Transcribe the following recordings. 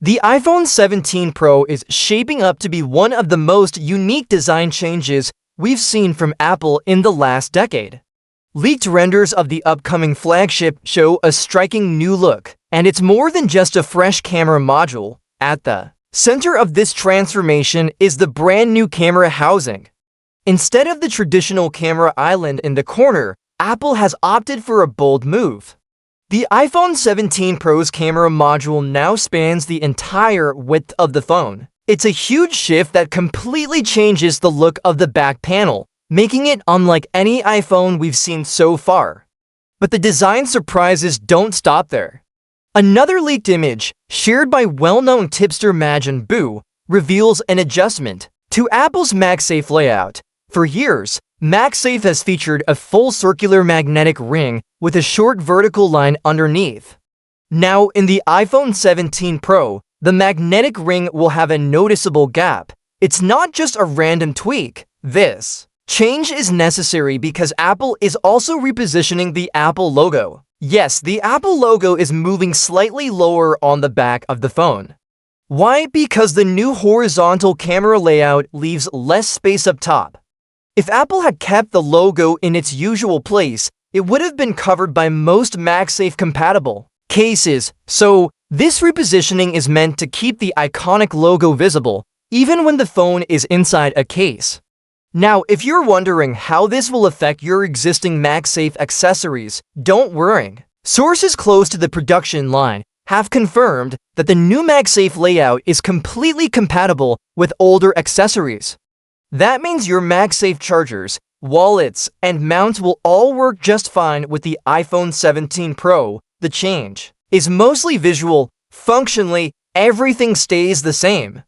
The iPhone 17 Pro is shaping up to be one of the most unique design changes we've seen from Apple in the last decade. Leaked renders of the upcoming flagship show a striking new look, and it's more than just a fresh camera module. At the center of this transformation is the brand new camera housing. Instead of the traditional camera island in the corner, Apple has opted for a bold move. The iPhone 17 Pro's camera module now spans the entire width of the phone. It's a huge shift that completely changes the look of the back panel, making it unlike any iPhone we've seen so far. But the design surprises don't stop there. Another leaked image, shared by well-known tipster Majin Buu, reveals an adjustment to Apple's MagSafe layout. For years, MagSafe has featured a full circular magnetic ring with a short vertical line underneath. Now, in the iPhone 17 Pro, the magnetic ring will have a noticeable gap. It's not just a random tweak. This change is necessary because Apple is also repositioning the Apple logo. Yes, the Apple logo is moving slightly lower on the back of the phone. Why? Because the new horizontal camera layout leaves less space up top. If Apple had kept the logo in its usual place, it would have been covered by most MagSafe compatible cases, so this repositioning is meant to keep the iconic logo visible, even when the phone is inside a case. Now, if you're wondering how this will affect your existing MagSafe accessories, don't worry. Sources close to the production line have confirmed that the new MagSafe layout is completely compatible with older accessories. That means your MagSafe chargers, wallets, and mounts will all work just fine with the iPhone 17 Pro. The change is mostly visual. Functionally, everything stays the same.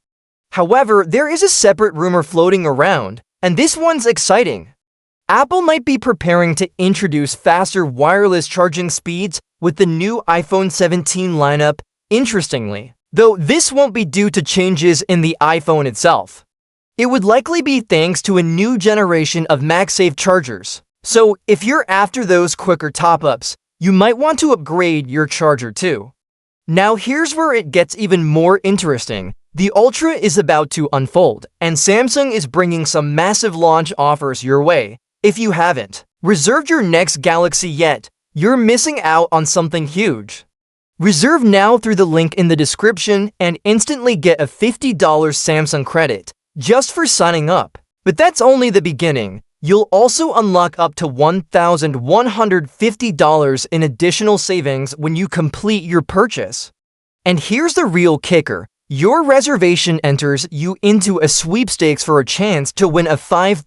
However, there is a separate rumor floating around, and this one's exciting. Apple might be preparing to introduce faster wireless charging speeds with the new iPhone 17 lineup. Interestingly, though, this won't be due to changes in the iPhone itself. It would likely be thanks to a new generation of MagSafe chargers. So, if you're after those quicker top-ups, you might want to upgrade your charger too. Now here's where it gets even more interesting. The Ultra is about to unfold, and Samsung is bringing some massive launch offers your way. If you haven't reserved your next Galaxy yet, you're missing out on something huge. Reserve now through the link in the description and instantly get a $50 Samsung credit just for signing up. But that's only the beginning. You'll also unlock up to $1,150 in additional savings when you complete your purchase. And here's the real kicker. Your reservation enters you into a sweepstakes for a chance to win a $5,000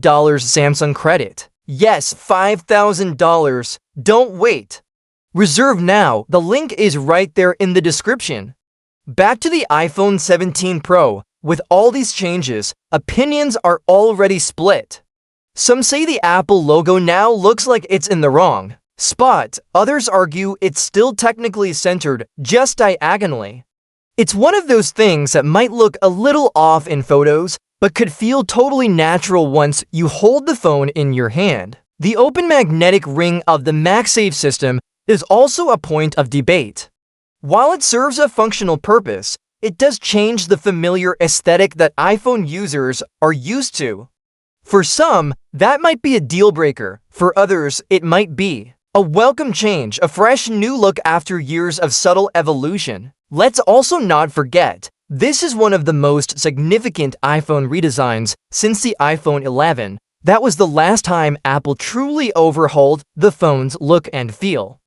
Samsung credit. Yes, $5,000. Don't wait. Reserve now. The link is right there in the description. Back to the iPhone 17 Pro. With all these changes, opinions are already split. Some say the Apple logo now looks like it's in the wrong spot. Others argue it's still technically centered, just diagonally. It's one of those things that might look a little off in photos, but could feel totally natural once you hold the phone in your hand. The open magnetic ring of the MagSafe system is also a point of debate. While it serves a functional purpose, it does change the familiar aesthetic that iPhone users are used to. For some, that might be a deal breaker. For others, it might be a welcome change, a fresh new look after years of subtle evolution. Let's also not forget, this is one of the most significant iPhone redesigns since the iPhone 11. That was the last time Apple truly overhauled the phone's look and feel.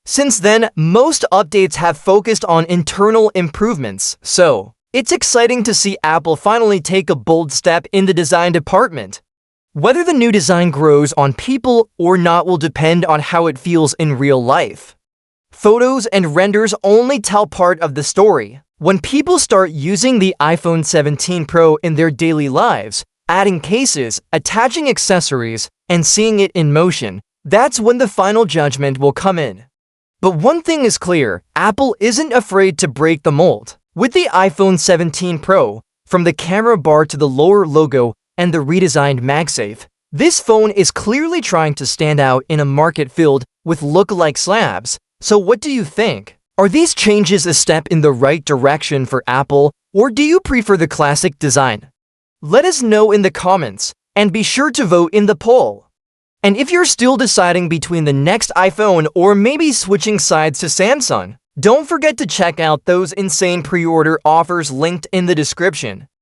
Since then, most updates have focused on internal improvements, so it's exciting to see Apple finally take a bold step in the design department. Whether the new design grows on people or not will depend on how it feels in real life. Photos and renders only tell part of the story. When people start using the iPhone 17 Pro in their daily lives, adding cases, attaching accessories, and seeing it in motion, that's when the final judgment will come in. But one thing is clear, Apple isn't afraid to break the mold. With the iPhone 17 Pro, from the camera bar to the lower logo and the redesigned MagSafe, this phone is clearly trying to stand out in a market filled with look-alike slabs. So what do you think? Are these changes a step in the right direction for Apple, or do you prefer the classic design? Let us know in the comments, and be sure to vote in the poll. And if you're still deciding between the next iPhone or maybe switching sides to Samsung, don't forget to check out those insane pre-order offers linked in the description.